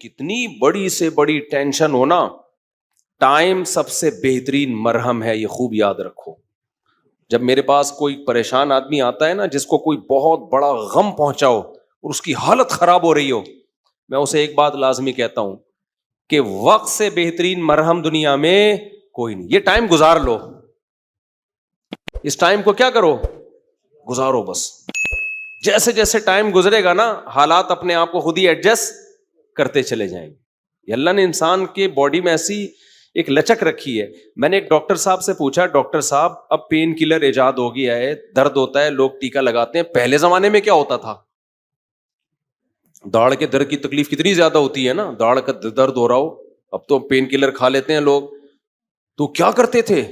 کتنی بڑی سے بڑی ٹینشن ہونا، ٹائم سب سے بہترین مرہم ہے، یہ خوب یاد رکھو. جب میرے پاس کوئی پریشان آدمی آتا ہے نا، جس کو کوئی بہت بڑا غم پہنچا ہو اور اس کی حالت خراب ہو رہی ہو، میں اسے ایک بات لازمی کہتا ہوں کہ وقت سے بہترین مرہم دنیا میں کوئی نہیں. یہ ٹائم گزار لو، اس ٹائم کو کیا کرو، گزارو بس. جیسے جیسے ٹائم گزرے گا نا، حالات اپنے آپ کو خود ہی ایڈجسٹ کرتے چلے جائیں گے. اللہ نے انسان کے باڈی میں ایسی ایک لچک رکھی ہے. میں نے ایک ڈاکٹر صاحب سے پوچھا، ڈاکٹر صاحب اب پین کلر ایجاد ہو گیا ہے، درد ہوتا ہے، لوگ ٹیکا لگاتے ہیں، پہلے زمانے میں کیا ہوتا تھا؟ داڑھ کے درد کی تکلیف کتنی زیادہ ہوتی ہے نا، داڑھ کا درد ہو رہا ہو، اب تو پین کلر کھا لیتے ہیں لوگ. تو کیا کرتے تھے؟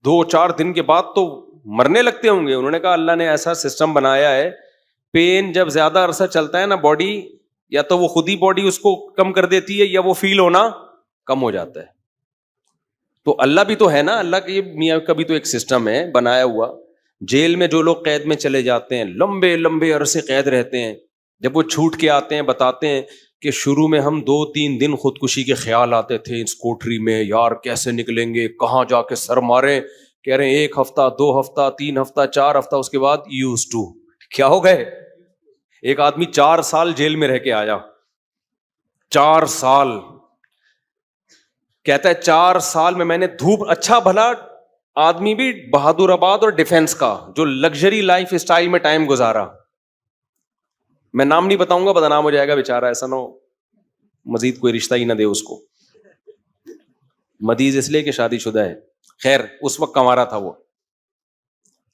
2-4 دن کے بعد تو مرنے لگتے ہوں گے. انہوں نے کہا اللہ نے ایسا سسٹم بنایا ہے، پین جب زیادہ عرصہ چلتا ہے نا، باڈی یا تو وہ خود ہی باڈی اس کو کم کر دیتی ہے یا وہ فیل ہونا کم ہو جاتا ہے. تو اللہ بھی تو ہے نا، اللہ کے میاں کا بھی تو ایک سسٹم ہے بنایا ہوا. جیل میں جو لوگ قید میں چلے جاتے ہیں، لمبے لمبے عرصے قید رہتے ہیں، جب وہ چھوٹ کے آتے ہیں بتاتے ہیں کہ شروع میں ہم 2-3 دن خودکشی کے خیال آتے تھے اس کوٹری میں، یار کیسے نکلیں گے، کہاں جا کے سر ماریں. کہہ رہے ہیں 1 ہفتہ 2 ہفتہ 3 ہفتہ 4 ہفتہ، اس کے بعد یوز ٹو. کیا ہو گئے؟ ایک آدمی 4 سال جیل میں رہ کے آیا، 4 سال. کہتا ہے 4 سال میں نے دھوپ، اچھا بھلا آدمی بھی بہادر آباد اور ڈیفینس کا جو لگژری لائف اسٹائل میں ٹائم گزارا. میں نام نہیں بتاؤں گا، بدنام ہو جائے گا بیچارہ، ایسا نہ ہو مزید کوئی رشتہ ہی نہ دے اس کو. مدیز اس لیے کہ شادی شدہ ہے. خیر اس وقت کمارا تھا وہ،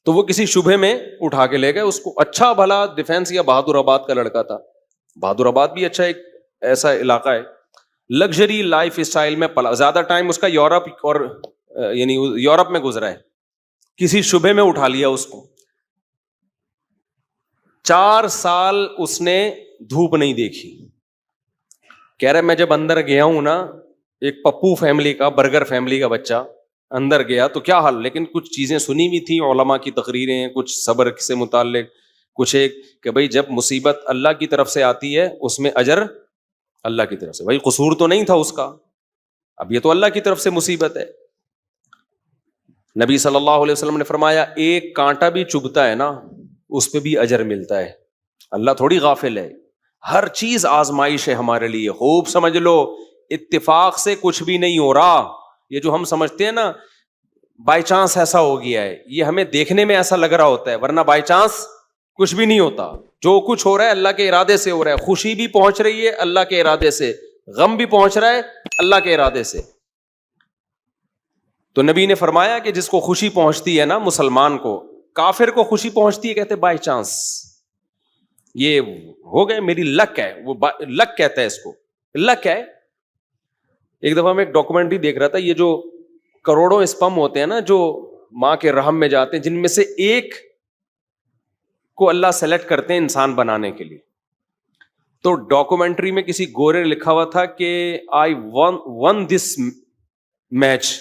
تو وہ کسی شبہ میں اٹھا کے لے گئے اس کو. اچھا بھلا ڈیفینس یا بہادر آباد کا لڑکا تھا. بہادر آباد بھی اچھا ایک ایسا علاقہ ہے، لگژری لائف اسٹائل میں پلا. زیادہ ٹائم اس کا یورپ اور یعنی یورپ میں گزرا ہے. کسی شبہ میں اٹھا لیا اس کو. 4 سال اس نے دھوپ نہیں دیکھی. کہہ رہے میں جب اندر گیا ہوں نا، ایک پپو فیملی کا، برگر فیملی کا بچہ اندر گیا تو کیا حال، لیکن کچھ چیزیں سنی ہوئی تھیں، علماء کی تقریریں، کچھ صبر سے متعلق، کچھ ایک کہ بھائی جب مصیبت اللہ کی طرف سے آتی ہے اس میں اجر اللہ کی طرف سے. بھائی قصور تو نہیں تھا اس کا، اب یہ تو اللہ کی طرف سے مصیبت ہے. نبی صلی اللہ علیہ وسلم نے فرمایا ایک کانٹا بھی چبھتا ہے نا، اس پہ بھی اجر ملتا ہے. اللہ تھوڑی غافل ہے، ہر چیز آزمائش ہے ہمارے لیے. خوب سمجھ لو، اتفاق سے کچھ بھی نہیں ہو رہا. یہ جو ہم سمجھتے ہیں نا بائی چانس ایسا ہو گیا ہے، یہ ہمیں دیکھنے میں ایسا لگ رہا ہوتا ہے، ورنہ بائی چانس کچھ بھی نہیں ہوتا. جو کچھ ہو رہا ہے اللہ کے ارادے سے ہو رہا ہے. خوشی بھی پہنچ رہی ہے اللہ کے ارادے سے، غم بھی پہنچ رہا ہے اللہ کے ارادے سے. تو نبی نے فرمایا کہ جس کو خوشی پہنچتی ہے نا مسلمان کو، کافر کو خوشی پہنچتی ہے کہتے بائی چانس، یہ ہو گئے میری لک ہے، وہ لک کہتا ہے اس کو، لک ہے. ایک دفعہ میں ایک ڈاکومنٹری دیکھ رہا تھا، یہ جو کروڑوں اسپم ہوتے ہیں نا جو ماں کے رحم میں جاتے ہیں، جن میں سے ایک کو اللہ سلیکٹ کرتے ہیں انسان بنانے کے لیے. تو ڈاکومنٹری میں کسی گورے نے لکھا ہوا تھا کہ آئی ون دس میچ،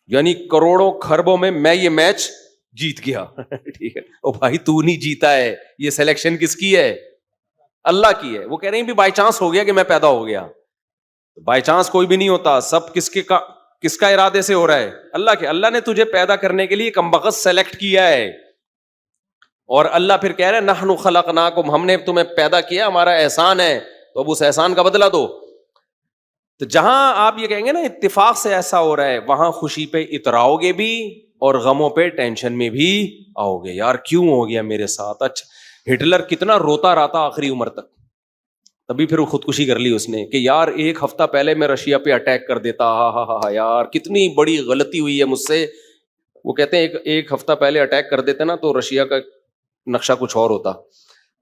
یعنی کروڑوں خربوں میں یہ میچ جیت گیا. ٹھیک ہے، او بھائی تو نہیں جیتا ہے، یہ سلیکشن کس کی ہے؟ اللہ کی ہے. وہ کہہ رہے ہیں بھی بائی چانس ہو گیا کہ میں پیدا ہو گیا. بائی چانس کوئی بھی نہیں ہوتا، سب کس کا ارادے سے ہو رہا ہے؟ اللہ کے. اللہ نے تجھے پیدا کرنے کے لیے کمبخت سلیکٹ کیا ہے. اور اللہ پھر کہہ رہے ہیں نحن خلقناکم، ہم نے تمہیں پیدا کیا، ہمارا احسان ہے، تو اب اس احسان کا بدلہ دو. تو جہاں آپ یہ کہیں گے نا اتفاق سے ایسا ہو رہا ہے، وہاں خوشی پہ اتراؤ گے بھی اور غموں پہ ٹینشن میں بھی آؤ گے. یار کیوں ہو گیا میرے ساتھ؟ اچھا ہٹلر کتنا روتا رہتا آخری عمر تک، تبھی پھر وہ خودکشی کر لی اس نے کہ یار 1 ہفتہ پہلے میں رشیا پہ اٹیک کر دیتا، ہاں یار کتنی بڑی غلطی ہوئی ہے مجھ سے. وہ کہتے ہیں ایک ہفتہ پہلے اٹیک کر دیتے نا تو رشیا کا نقشہ کچھ اور ہوتا.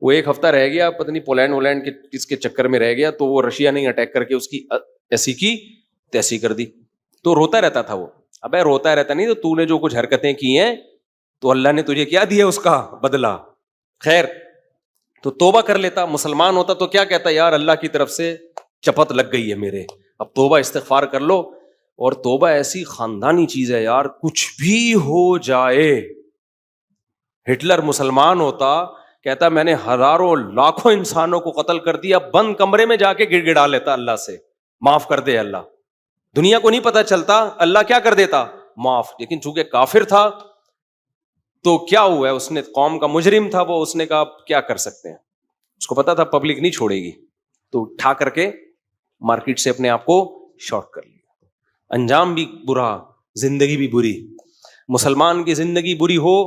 وہ 1 ہفتہ رہ گیا، پتہ نہیں پولینڈ ولینڈ کے کس کے چکر میں رہ گیا، تو وہ رشیا نے اٹیک کر کے اس کی ایسی کی تیسی کر دی. تو روتا رہتا تھا وہ. ابے روتا رہتا نہیں، تو نے جو کچھ حرکتیں کی ہیں تو اللہ نے تجھے کیا دیا اس کا بدلہ. خیر تو توبہ کر لیتا. مسلمان ہوتا تو کیا کہتا؟ یار اللہ کی طرف سے چپت لگ گئی ہے میرے، اب توبہ استغفار کر لو. اور توبہ ایسی خاندانی چیز ہے یار، کچھ بھی ہو جائے. ہٹلر مسلمان ہوتا کہتا میں نے ہزاروں لاکھوں انسانوں کو قتل کر دیا, بند کمرے میں جا کے گڑ گڑا لیتا اللہ سے, معاف کر دے اللہ. دنیا کو نہیں پتا چلتا, اللہ کیا کر دیتا, معاف. لیکن چونکہ کافر تھا تو کیا ہوا ہے, اس نے قوم کا مجرم تھا وہ, اس نے کہا کیا کر سکتے ہیں, اس کو پتا تھا پبلک نہیں چھوڑے گی, تو اٹھا کر کے مارکیٹ سے اپنے آپ کو شارٹ کر لیا. انجام بھی برا, زندگی بھی بری. مسلمان کی زندگی بری ہو,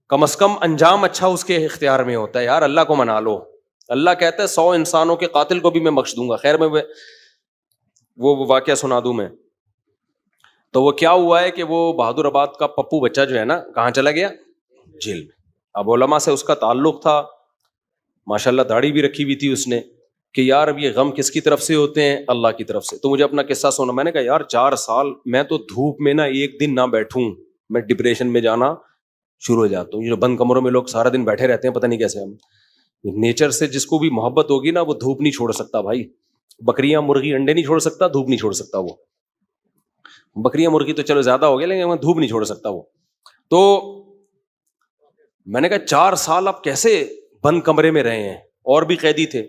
کم از کم انجام اچھا اس کے اختیار میں ہوتا ہے. یار اللہ کو منا لو, اللہ کہتا ہے 100 انسانوں کے قاتل کو بھی میں بخش دوں گا. خیر میں وہ واقعہ سنا دوں میں. تو وہ کیا ہوا ہے کہ وہ بہادر آباد کا پپو بچہ جو ہے نا, کہاں چلا گیا, جیل میں. اب علماء سے اس کا تعلق تھا, ماشاءاللہ داڑھی بھی رکھی ہوئی تھی اس نے, کہ یار اب یہ غم کس کی طرف سے ہوتے ہیں, اللہ کی طرف سے. تو مجھے اپنا قصہ سنا, میں نے کہا یار 4 سال میں تو دھوپ میں نا ایک دن نہ بیٹھوں, میں ڈپریشن میں جانا شروع ہو جاتا ہوں. یہ جو بند کمروں میں لوگ سارا دن بیٹھے رہتے ہیں, پتہ نہیں کیسے. ہم نیچر سے جس کو بھی محبت ہوگی نا, وہ دھوپ نہیں چھوڑ سکتا بھائی. بکریاں مرغی انڈے نہیں چھوڑ سکتا, دھوپ نہیں چھوڑ سکتا. وہ بکریاں مرغی تو چلو زیادہ ہو گیا, لیکن دھوپ نہیں چھوڑ سکتا وہ. تو میں نے کہا 4 سال آپ کیسے بند کمرے میں رہے ہیں, اور بھی قیدی تھے.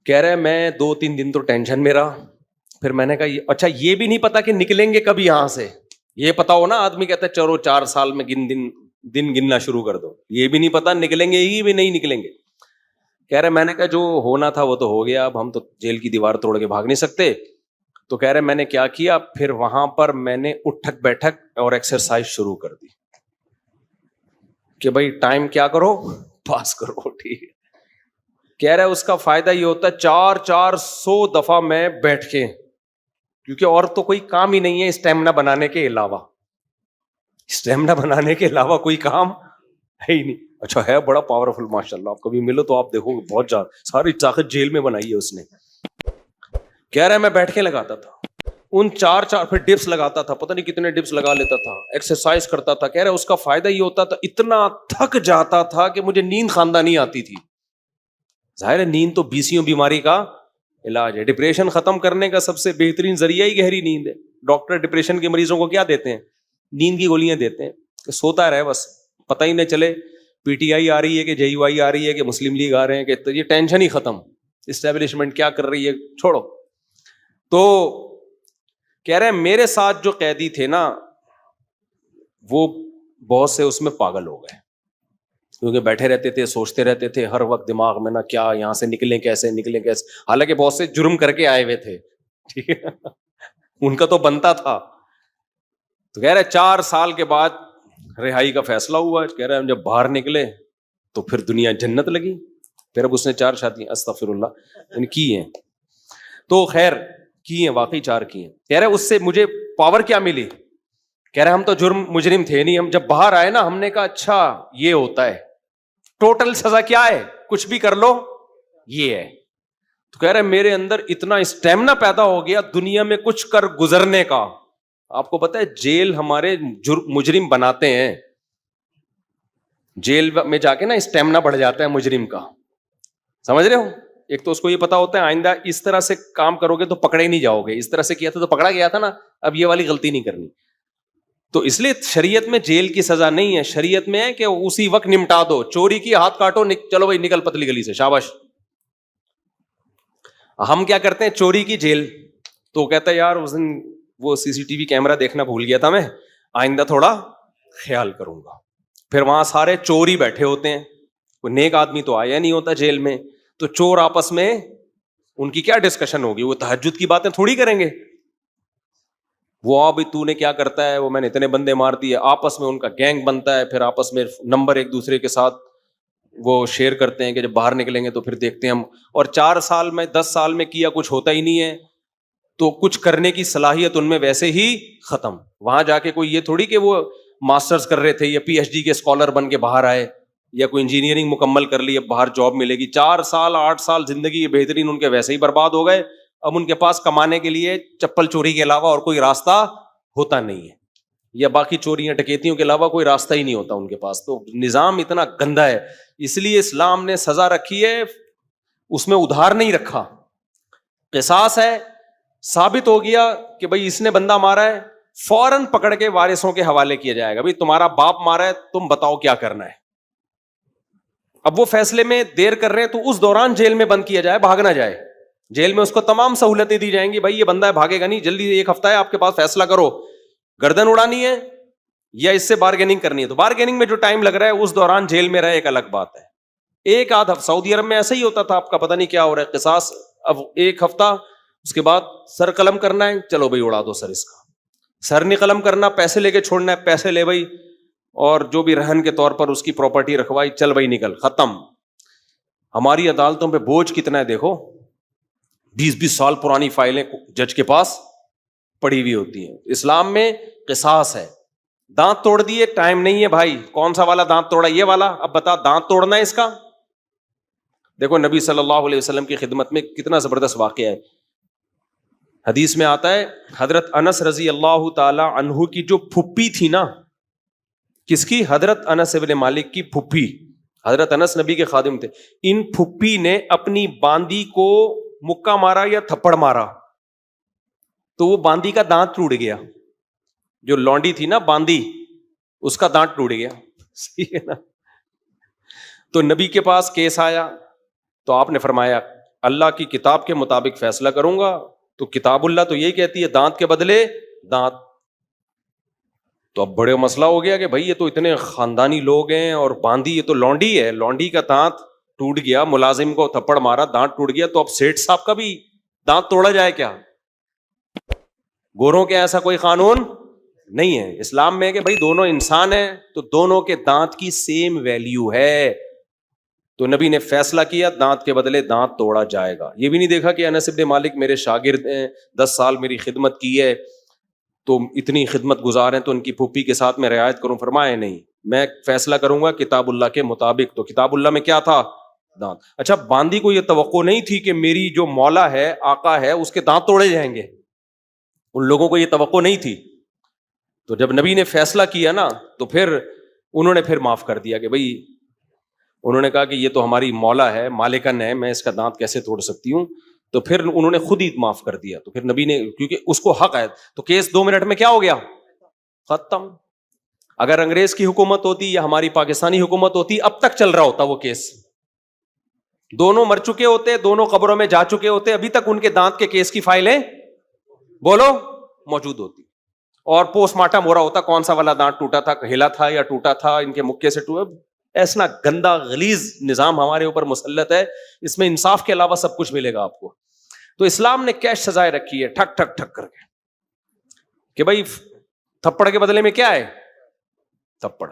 کہہ رہے میں 2-3 دن تو ٹینشن میں رہا. پھر میں نے کہا اچھا یہ بھی نہیں پتا کہ نکلیں گے کب یہاں سے. یہ پتا ہو نا, آدمی کہتا ہے چلو 4 سال میں دن گننا شروع کر دو. یہ بھی نہیں پتا نکلیں گے ہی بھی نہیں نکلیں گے. کہہ رہے میں نے کہا جو ہونا تھا وہ تو ہو گیا, اب ہم تو جیل کی دیوار توڑ کے بھاگ نہیں سکتے. تو کہہ رہے میں نے کیا کیا, پھر وہاں پر میں نے اٹھک بیٹھک اور ایکسرسائز شروع کر دی کہ بھائی ٹائم کیا کرو, پاس کرو. ٹھیک ہے. کہہ رہے اس کا فائدہ یہ ہوتا ہے 400 دفعہ میں بیٹھ کے, کیونکہ اور تو کوئی کام ہی نہیں ہے اسٹیمنا بنانے کے علاوہ. اسٹیمنا بنانے کے علاوہ کوئی کام ہے ہی نہیں. اچھا ہے بڑا پاورفل ماشاءاللہ, آپ کبھی ملو تو آپ دیکھو بہت زیادہ ساری طاقت جیل میں بنائی ہے اس نے. کہہ رہا ہے میں بیٹھ کے لگاتا تھا ان 4 پھر ڈپس لگاتا تھا, پتہ نہیں کتنے ڈپس لگا لیتا تھا, ایکسرسائز کرتا تھا. کہہ رہا ہے اس کا فائدہ یہ ہوتا تھا اتنا تھک جاتا تھا کہ مجھے نیند خاندانی آتی تھی. ظاہر ہے نیند تو 20 بیماری کا علاج ہے. ڈپریشن ختم کرنے کا سب سے بہترین ذریعہ ہی گہری نیند ہے. ڈاکٹر ڈپریشن کے مریضوں کو کیا دیتے ہیں, نیند کی گولیاں دیتے ہیں کہ سوتا رہے بس, پتہ ہی نہ چلے پی ٹی آئی آ رہی ہے کہ جے یو آئی آ رہی ہے کہ مسلم لیگ آ رہے ہیں, کہ یہ ٹینشن ہی ختم, اسٹیبلشمنٹ کیا کر رہی ہے چھوڑو. تو کہہ رہے ہیں میرے ساتھ جو قیدی تھے نا وہ بہت سے اس میں پاگل ہو گئے, کیونکہ بیٹھے رہتے تھے, سوچتے رہتے تھے ہر وقت دماغ میں نا کیا یہاں سے نکلیں کیسے. حالانکہ بہت سے جرم کر کے آئے ہوئے تھے, ٹھیک ہے, ان کا تو بنتا تھا. تو کہہ رہے 4 سال کے بعد رہائی کا فیصلہ ہوا. کہہ رہے ہم جب باہر نکلے تو پھر دنیا جنت لگی. پھر اب اس نے 4 شادیاں استغفر اللہ کی ہیں, تو خیر کی ہیں, واقعی 4 کی ہیں. کہہ رہے اس سے مجھے پاور کیا ملی. کہہ رہے ہم تو مجرم تھے نہیں, ہم جب باہر آئے نا ہم نے کہا اچھا یہ ہوتا ہے, ٹوٹل سزا کیا ہے, کچھ بھی کر لو یہ ہے. تو کہہ رہے میرے اندر اتنا اسٹیمنا پیدا ہو گیا دنیا میں کچھ کر گزرنے کا. آپ کو پتا ہے جیل ہمارے مجرم بناتے ہیں, جیل میں جا کے نا اسٹیمنا بڑھ جاتا ہے مجرم کا, سمجھ رہے ہو. ایک تو اس کو یہ پتا ہوتا ہے آئندہ اس طرح سے کام کرو گے تو پکڑے نہیں جاؤ گے, اس طرح سے کیا تھا تو پکڑا گیا تھا نا, اب یہ والی غلطی نہیں کرنی. تو اس لیے شریعت میں جیل کی سزا نہیں ہے, شریعت میں ہے کہ اسی وقت نمٹا دو. چوری کی ہاتھ کاٹو, چلو بھائی نکل پتلی گلی سے, شاباش. ہم کیا کرتے ہیں چوری کی جیل, تو کہتا ہے یار اس دن وہ CCTV کیمرہ دیکھنا بھول گیا تھا میں, آئندہ تھوڑا خیال کروں گا. پھر وہاں سارے چور ہی بیٹھے ہوتے ہیں, کوئی نیک آدمی تو آیا نہیں ہوتا جیل میں. تو چور آپس میں ان کی کیا ڈسکشن ہوگی, وہ تہجد کی باتیں تھوڑی کریں گے. وہ بھی تو نے کیا کرتا ہے, وہ میں نے اتنے بندے مار دیے, آپس میں ان کا گینگ بنتا ہے. پھر آپس میں نمبر ایک دوسرے کے ساتھ وہ شیئر کرتے ہیں کہ جب باہر نکلیں گے تو پھر دیکھتے ہیں ہم. اور 4 سال میں 10 سال میں کیا کچھ ہوتا ہی نہیں ہے, تو کچھ کرنے کی صلاحیت ان میں ویسے ہی ختم. وہاں جا کے کوئی یہ تھوڑی کہ وہ ماسٹرز کر رہے تھے یا PhD کے اسکالر بن کے باہر آئے, یا کوئی انجینئرنگ مکمل کر لی اب باہر جاب ملے گی. 4 سال 8 سال زندگی بہترین ان کے ویسے ہی برباد ہو گئے. اب ان کے پاس کمانے کے لیے چپل چوری کے علاوہ اور کوئی راستہ ہوتا نہیں ہے, یا باقی چوریاں ڈکیتیوں کے علاوہ کوئی راستہ ہی نہیں ہوتا ان کے پاس. تو نظام اتنا گندا ہے, اس لیے اسلام نے سزا رکھی ہے, اس میں ادھار نہیں رکھا. قصاص ہے, ثابت ہو گیا کہ بھائی اس نے بندہ مارا ہے, فوراً پکڑ کے وارثوں کے حوالے کیا جائے گا. بھائی تمہارا باپ مارا ہے, تم بتاؤ کیا کرنا ہے. اب وہ فیصلے میں دیر کر رہے ہیں تو اس دوران جیل میں بند کیا جائے, بھاگ نہ جائے. جیل میں اس کو تمام سہولتیں دی جائیں گی, بھائی یہ بندہ ہے بھاگے گا نہیں, جلدی 1 ہفتہ ہے آپ کے پاس, فیصلہ کرو, گردن اڑانی ہے یا اس سے بارگیننگ کرنی ہے. تو بارگیننگ میں جو ٹائم لگ رہا ہے اس دوران جیل میں رہے ایک الگ بات ہے. ایک آدھ ہفتہ سعودی عرب میں ایسا ہی ہوتا تھا, آپ کا پتہ نہیں کیا ہو رہا ہے, قصاص. اب 1 ہفتہ اس کے بعد سر قلم کرنا ہے, چلو بھائی اڑا دو سر اس کا. سر نہیں قلم کرنا, پیسے لے کے چھوڑنا ہے, پیسے لے بھائی, اور جو بھی رہن کے طور پر اس کی پراپرٹی رکھوائی, چل بھائی نکل, ختم. ہماری عدالتوں پہ بوجھ کتنا ہے دیکھو, 20 سال پرانی فائلیں جج کے پاس پڑی ہوئی ہوتی ہیں. اسلام میں قصاص ہے. دانت توڑ دیے, ٹائم نہیں ہے بھائی, کون سا والا دانت توڑا, یہ والا, اب بتا دانت توڑنا ہے اس کا. دیکھو نبی صلی اللہ علیہ وسلم کی خدمت میں کتنا زبردست واقعہ ہے. حدیث میں آتا ہے حضرت انس رضی اللہ تعالی عنہ کی جو پھپھی تھی نا, کس کی؟ حضرت انس ابن مالک کی پھپھی. حضرت انس نبی کے خادم تھے. ان پھپھی نے اپنی باندی کو مکہ مارا یا تھپڑ مارا تو وہ باندی کا دانت ٹوٹ گیا. جو لونڈی تھی نا باندی, اس کا دانت ٹوٹ گیا. صحیح ہے نا. تو نبی کے پاس کیس آیا تو آپ نے فرمایا اللہ کی کتاب کے مطابق فیصلہ کروں گا. تو کتاب اللہ تو یہی کہتی ہے دانت کے بدلے دانت. تو اب بڑے مسئلہ ہو گیا کہ بھائی یہ تو اتنے خاندانی لوگ ہیں, اور باندی یہ تو لونڈی ہے, لونڈی کا دانت ٹوٹ گیا, ملازم کو تھپڑ مارا دانت ٹوٹ گیا, تو اب سیٹھ صاحب کا بھی دانت توڑا جائے کیا؟ گوروں کے ایسا کوئی قانون نہیں ہے. اسلام میں کہ بھائی دونوں انسان ہیں تو دونوں کے دانت کی سیم ویلیو ہے. تو نبی نے فیصلہ کیا دانت کے بدلے دانت توڑا جائے گا. یہ بھی نہیں دیکھا کہ انس بن مالک میرے شاگرد ہیں, 10 سال میری خدمت کی ہے, تو اتنی خدمت گزار ہیں تو ان کی پھوپھی کے ساتھ میں رعایت کروں. فرمایا نہیں, میں فیصلہ کروں گا کتاب اللہ کے مطابق. تو کتاب اللہ میں کیا تھا؟ دانت. اچھا باندی کو یہ توقع نہیں تھی کہ میری جو مولا ہے, آقا ہے, اس کے دانت توڑے جائیں گے. ان لوگوں کو یہ توقع نہیں تھی. تو جب نبی نے فیصلہ کیا نا تو پھر انہوں نے پھر معاف کر دیا کہ بھائی, انہوں نے کہا کہ یہ تو ہماری مولا ہے, مالکن ہے, میں اس کا دانت کیسے توڑ سکتی ہوں. تو پھر انہوں نے خود ہی معاف کر دیا. تو پھر نبی نے, کیونکہ اس کو حق ہے, تو کیس 2 منٹ میں کیا ہو گیا؟ ختم. اگر انگریز کی حکومت ہوتی یا ہماری پاکستانی حکومت ہوتی, اب تک چل رہا ہوتا وہ کیس. دونوں مر چکے ہوتے, دونوں قبروں میں جا چکے ہوتے, ابھی تک ان کے دانت کے کیس کی فائلیں بولو موجود ہوتی, اور پوسٹ مارٹم ہو رہا ہوتا کون سا والا دانت ٹوٹا تھا, ہلا تھا یا ٹوٹا تھا, ان کے مکے سے ٹوٹا. ایسا گندا غلیظ نظام ہمارے اوپر مسلط ہے, اس میں انصاف کے علاوہ سب کچھ ملے گا آپ کو. تو اسلام نے کیش سزائے رکھی ہے, ٹھک ٹھک ٹھک کر کے, کہ بھائی تھپڑ کے بدلے میں کیا ہے؟ تھپڑ.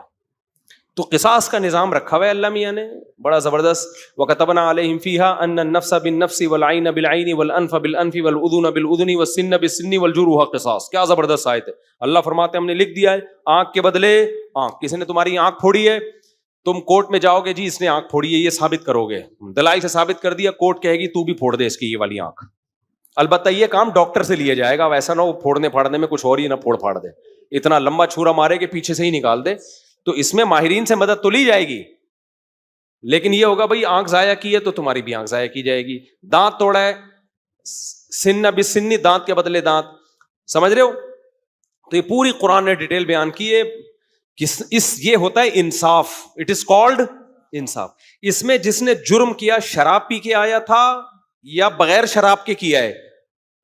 تو قصاص کا نظام رکھا ہوا ہے اللہ میاں نے بڑا زبردست. وَكَتَبْنَا عَلَيْهِمْ فِيهَا أَنَّ النَّفْسَ بِالنَّفْسِ وَالْعَيْنَ بِالْعَيْنِ وَالْأَنْفَ بِالْأَنْفِ وَالْأُذُنَ بِالْأُذُنِ وَالسِّنَّ بِالسِّنِّ وَالْجُرُوحَ قِصَاص. کیا زبردست آیت ہے. اللہ فرماتے ہیں ہم نے لکھ دیا ہے, آنکھ کے بدلے آنکھ. کسی نے تمہاری آنکھ پھوڑی ہے, تم کورٹ میں جاؤ گے, جی اس نے آنکھ پھوڑی ہے, یہ ثابت کرو گے, دلائل سے ثابت کر دیا, کورٹ کہے گی تو بھی پھوڑ دے اس کی یہ والی آنکھ. البتہ یہ کام ڈاکٹر سے لیا جائے گا, ویسا نہ ہو پھوڑنے پھاڑنے میں کچھ اور ہی نہ پھوڑ پھاڑ دے, اتنا لمبا چھورا مارے کہ پیچھے سے ہی نکال دے. تو اس میں ماہرین سے مدد تو لی جائے گی, لیکن یہ ہوگا بھائی آنکھ ضائع کی ہے تو تمہاری بھی آنکھ ضائع کی جائے گی. دانت توڑا ہے, سن بسنی, دانت کے بدلے دانت. سمجھ رہے ہو؟ تو یہ پوری قرآن نے ڈیٹیل بیان کی ہے. یہ ہوتا ہے انصاف, اٹ از کالڈ انصاف. اس میں جس نے جرم کیا شراب پی کے آیا تھا یا بغیر شراب کے کیا ہے,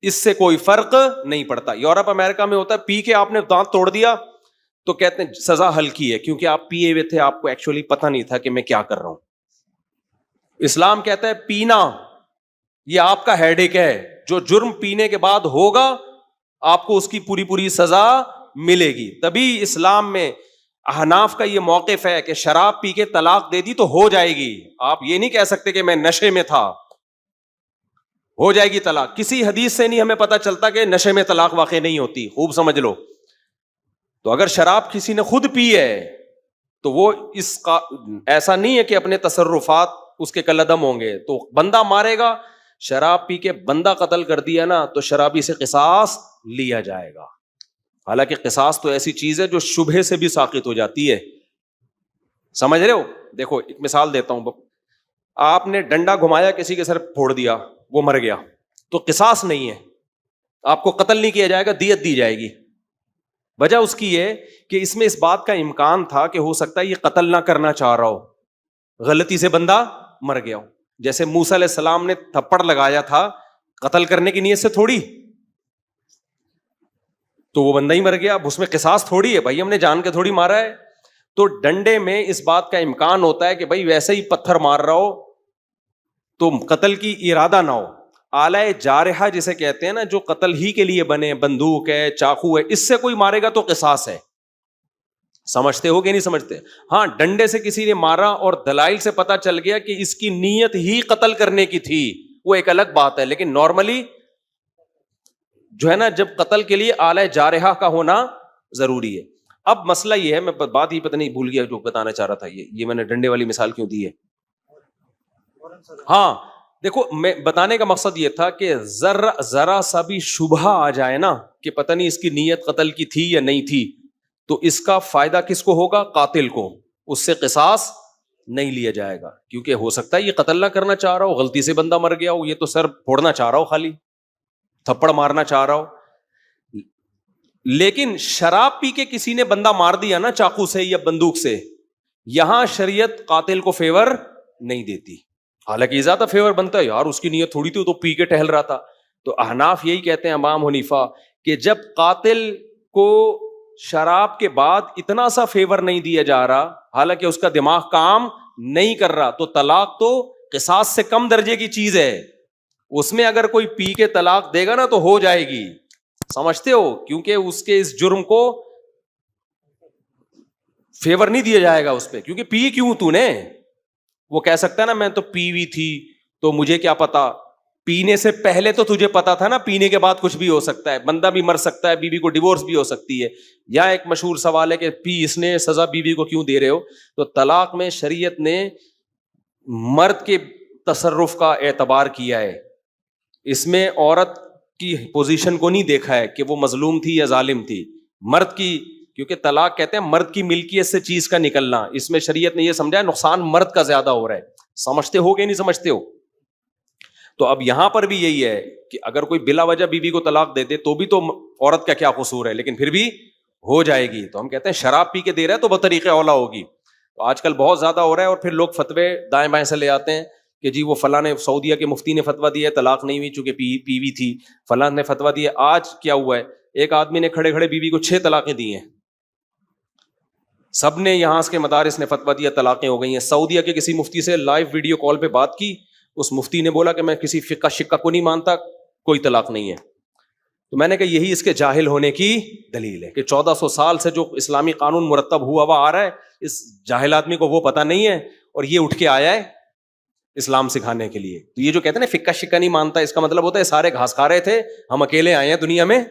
اس سے کوئی فرق نہیں پڑتا. یورپ امریکہ میں ہوتا ہے پی کے آپ نے دانت توڑ دیا تو کہتے ہیں سزا ہلکی ہے, کیونکہ آپ پیے ہوئے تھے, آپ کو ایکچولی پتہ نہیں تھا کہ میں کیا کر رہا ہوں. اسلام کہتا ہے پینا یہ آپ کا ہیڈ ایک ہے, جو جرم پینے کے بعد ہوگا آپ کو اس کی پوری پوری سزا ملے گی. تبھی اسلام میں احناف کا یہ موقف ہے کہ شراب پی کے طلاق دے دی تو ہو جائے گی. آپ یہ نہیں کہہ سکتے کہ میں نشے میں تھا, ہو جائے گی طلاق. کسی حدیث سے نہیں ہمیں پتہ چلتا کہ نشے میں طلاق واقع نہیں ہوتی, خوب سمجھ لو. تو اگر شراب کسی نے خود پی ہے تو وہ اس کا ایسا نہیں ہے کہ اپنے تصرفات اس کے کالعدم ہوں گے, تو بندہ مارے گا. شراب پی کے بندہ قتل کر دیا نا تو شرابی سے قصاص لیا جائے گا. حالانکہ قصاص تو ایسی چیز ہے جو شبہے سے بھی ساقط ہو جاتی ہے. سمجھ رہے ہو؟ دیکھو ایک مثال دیتا ہوں. آپ نے ڈنڈا گھمایا, کسی کے سر پھوڑ دیا, وہ مر گیا, تو قصاص نہیں ہے, آپ کو قتل نہیں کیا جائے گا, دیت دی جائے گی. وجہ اس کی ہے کہ اس میں اس بات کا امکان تھا کہ ہو سکتا ہے یہ قتل نہ کرنا چاہ رہا ہو, غلطی سے بندہ مر گیا ہو. جیسے موسیٰ علیہ السلام نے تھپڑ لگایا تھا قتل کرنے کی نیت سے تھوڑی, تو وہ بندہ ہی مر گیا. اب اس میں قصاص تھوڑی ہے بھائی, ہم نے جان کے تھوڑی مارا ہے. تو ڈنڈے میں اس بات کا امکان ہوتا ہے کہ بھائی ویسے ہی پتھر مار رہا ہو تو قتل کی ارادہ نہ ہو. آلہ جارحہ جسے کہتے ہیں نا, جو قتل ہی کے لیے بنے, بندوق ہے, چاقو ہے, اس سے کوئی مارے گا تو قصاص ہے. سمجھتے ہو کہ نہیں سمجھتے؟ ہاں, ڈنڈے سے کسی نے مارا اور دلائل سے پتا چل گیا کہ اس کی نیت ہی قتل کرنے کی تھی, وہ ایک الگ بات ہے. لیکن نارملی جو ہے نا, جب قتل کے لیے آلہ جارحہ کا ہونا ضروری ہے. اب مسئلہ یہ ہے, میں بات ہی پتہ نہیں بھول گیا جو بتانا چاہ رہا تھا. یہ میں نے ڈنڈے والی مثال کیوں دی ہے؟ ہاں دیکھو, میں بتانے کا مقصد یہ تھا کہ ذرا سا بھی شبہ آ جائے نا کہ پتہ نہیں اس کی نیت قتل کی تھی یا نہیں تھی, تو اس کا فائدہ کس کو ہوگا؟ قاتل کو. اس سے قصاص نہیں لیا جائے گا, کیونکہ ہو سکتا ہے یہ قتل نہ کرنا چاہ رہا ہو, غلطی سے بندہ مر گیا ہو, یہ تو سر پھوڑنا چاہ رہا ہو, خالی تھپڑ مارنا چاہ رہا ہو. لیکن شراب پی کے کسی نے بندہ مار دیا نا چاقو سے یا بندوق سے, یہاں شریعت قاتل کو فیور نہیں دیتی. حالانکہ زیادہ فیور بنتا ہے, یار اس کی نیت تھوڑی تھی, تو پی کے ٹہل رہا تھا. تو احناف یہی کہتے ہیں, امام حنیفہ, کہ جب قاتل کو شراب کے بعد اتنا سا فیور نہیں دیا جا رہا, حالانکہ اس کا دماغ کام نہیں کر رہا, تو طلاق تو قصاص سے کم درجے کی چیز ہے. اس میں اگر کوئی پی کے طلاق دے گا نا تو ہو جائے گی. سمجھتے ہو؟ کیونکہ اس کے اس جرم کو فیور نہیں دیا جائے گا اس پہ, کیونکہ پی کیوں تو نے. وہ کہہ سکتا ہے نا میں تو پی ہوئی تھی تو مجھے کیا پتا, پینے سے پہلے تو تجھے پتا تھا نا, پینے کے بعد کچھ بھی ہو سکتا ہے, بندہ بھی مر سکتا ہے, بیوی کو ڈیورس بھی ہو سکتی ہے. یا ایک مشہور سوال ہے کہ پی اس نے, سزا بیوی کو کیوں دے رہے ہو؟ تو طلاق میں شریعت نے مرد کے تصرف کا اعتبار کیا ہے, اس میں عورت کی پوزیشن کو نہیں دیکھا ہے کہ وہ مظلوم تھی یا ظالم تھی. مرد کی, کیونکہ طلاق کہتے ہیں مرد کی ملکیت سے چیز کا نکلنا, اس میں شریعت نے یہ سمجھا ہے نقصان مرد کا زیادہ ہو رہا ہے. سمجھتے ہو کہ نہیں سمجھتے ہو؟ تو اب یہاں پر بھی یہی ہے کہ اگر کوئی بلا وجہ بیوی کو طلاق دے دے تو بھی تو عورت کا کیا قصور ہے, لیکن پھر بھی ہو جائے گی. تو ہم کہتے ہیں شراب پی کے دے رہا ہے تو بطریق اولا ہوگی. تو آج کل بہت زیادہ ہو رہا ہے, اور پھر لوگ فتوے دائیں بائیں سے لے آتے ہیں کہ جی وہ فلاں نے, سعودیہ کے مفتی نے فتویٰ دیا ہے طلاق نہیں ہوئی چونکہ پی ہوئی تھی, فلاں نے فتویٰ دیا. آج کیا ہوا ہے, ایک آدمی نے کھڑے کھڑے بیوی کو 6 طلاقیں دی ہیں, سب نے یہاں کے مدارس نے فتویٰ دیا, طلاقیں ہو گئی ہیں. سعودیہ کے کسی مفتی سے لائیو ویڈیو کال پہ بات کی, اس مفتی نے بولا کہ میں کسی فقہ شقہ کو نہیں مانتا, کوئی طلاق نہیں ہے. تو میں نے کہا یہی اس کے جاہل ہونے کی دلیل ہے کہ 1400 سال سے جو اسلامی قانون مرتب ہوا ہوا آ رہا ہے, اس جاہل آدمی کو وہ پتہ نہیں ہے, اور یہ اٹھ کے آیا ہے اسلام سکھانے کے لیے. تو یہ جو کہتے ہیں نا فقہ شقہ نہیں مانتا, اس کا مطلب ہوتا ہے سارے گھاس کھا رہے تھے, ہم اکیلے آئے ہیں دنیا میں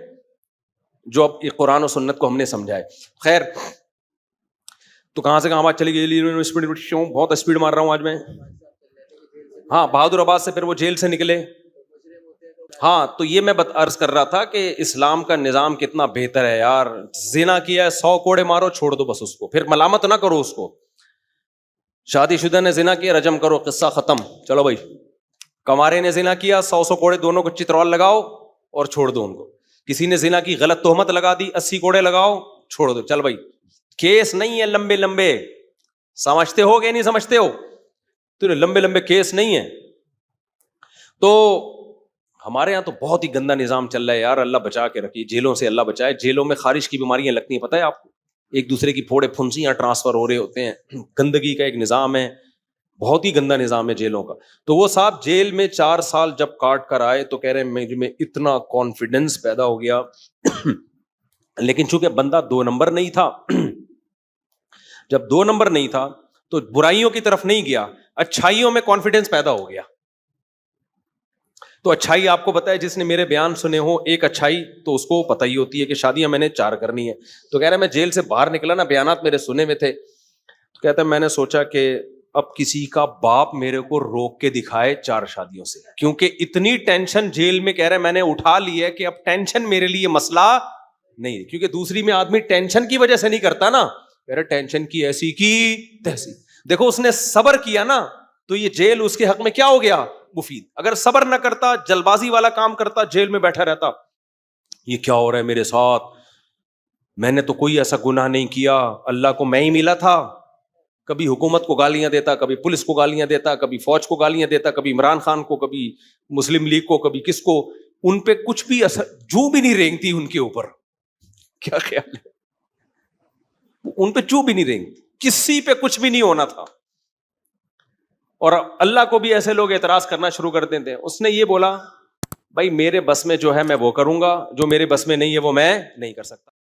جو اب قرآن و سنت کو ہم نے سمجھا ہے. خیر, تو کہاں سے کہاں بات چلی گئی؟ بہت اسپیڈ مار رہا ہوں آج میں. ہاں, بہادر آباد سے پھر وہ جیل سے نکلے. ہاں, تو یہ میں عرض کر رہا تھا کہ اسلام کا نظام کتنا بہتر ہے یار. زنا کیا ہے 100 کوڑے مارو, چھوڑ دو بس اس کو, پھر ملامت نہ کرو اس کو. شادی شدہ نے زنا کیا, رجم کرو, قصہ ختم, چلو بھائی. کمارے نے زنا کیا, 100 کوڑے دونوں کو چترال لگاؤ اور چھوڑ دو ان کو. کسی نے زنا کی غلط تہمت لگا دی, 80 کوڑے لگاؤ, چھوڑ دو. چل بھائی, کیس نہیں ہے لمبے لمبے. سمجھتے ہو کہ نہیں سمجھتے ہو؟ تو لمبے لمبے کیس نہیں ہے. تو ہمارے یہاں تو بہت ہی گندا نظام چل رہا ہے یار, اللہ بچا کے رکھیے, جیلوں سے اللہ بچائے. جیلوں میں خارش کی بیماریاں لگتی ہیں, پتہ ہے آپ کو, ایک دوسرے کی پھوڑے پھنسیاں ٹرانسفر ہو رہے ہوتے ہیں. گندگی کا ایک نظام ہے, بہت ہی گندا نظام ہے جیلوں کا. تو وہ صاحب جیل میں 4 سال جب کاٹ کر آئے تو کہہ رہے ہیں میں اتنا کانفیڈنس پیدا ہو گیا. لیکن چونکہ بندہ 2 نمبر نہیں تھا, جب 2 نمبر نہیں تھا تو برائیوں کی طرف نہیں گیا, اچھائیوں میں کانفیڈنس پیدا ہو گیا. تو اچھائی آپ کو پتا ہے, جس نے میرے بیان سنے ہو, ایک اچھائی تو اس کو پتہ ہی ہوتی ہے کہ شادیاں میں نے 4 کرنی ہے. تو کہہ رہا ہے میں جیل سے باہر نکلا نا, بیانات میرے سنے میں تھے, تو کہتا ہے میں نے سوچا کہ اب کسی کا باپ میرے کو روک کے دکھائے 4 شادیوں سے, کیونکہ اتنی ٹینشن جیل میں, کہہ رہے میں نے اٹھا لی ہے کہ اب ٹینشن میرے لیے مسئلہ نہیں. کیونکہ دوسری میں آدمی ٹینشن کی وجہ سے نہیں کرتا نا, کہہ رہے ٹینشن کی ایسی کی تیسی. دیکھو اس نے صبر کیا نا, تو یہ جیل اس کے حق میں کیا ہو گیا؟ مفید. اگر صبر نہ کرتا, جلد بازی والا کام کرتا, جیل میں بیٹھا رہتا, یہ کیا ہو رہا ہے میرے ساتھ, میں نے تو کوئی ایسا گناہ نہیں کیا, اللہ کو میں ہی ملا تھا, کبھی حکومت کو گالیاں دیتا, کبھی پولیس کو گالیاں دیتا, کبھی فوج کو گالیاں دیتا, کبھی عمران خان کو, کبھی مسلم لیگ کو, کبھی کس کو. ان پہ کچھ بھی اثر جو بھی نہیں رینگتی ان کے اوپر. کیا خیال ہے؟ ان پہ جو بھی نہیں رینگتی, کسی پہ کچھ بھی نہیں ہونا تھا. اور اللہ کو بھی ایسے لوگ اعتراض کرنا شروع کر دیتے ہیں. اس نے یہ بولا بھائی میرے بس میں جو ہے میں وہ کروں گا, جو میرے بس میں نہیں ہے وہ میں نہیں کر سکتا.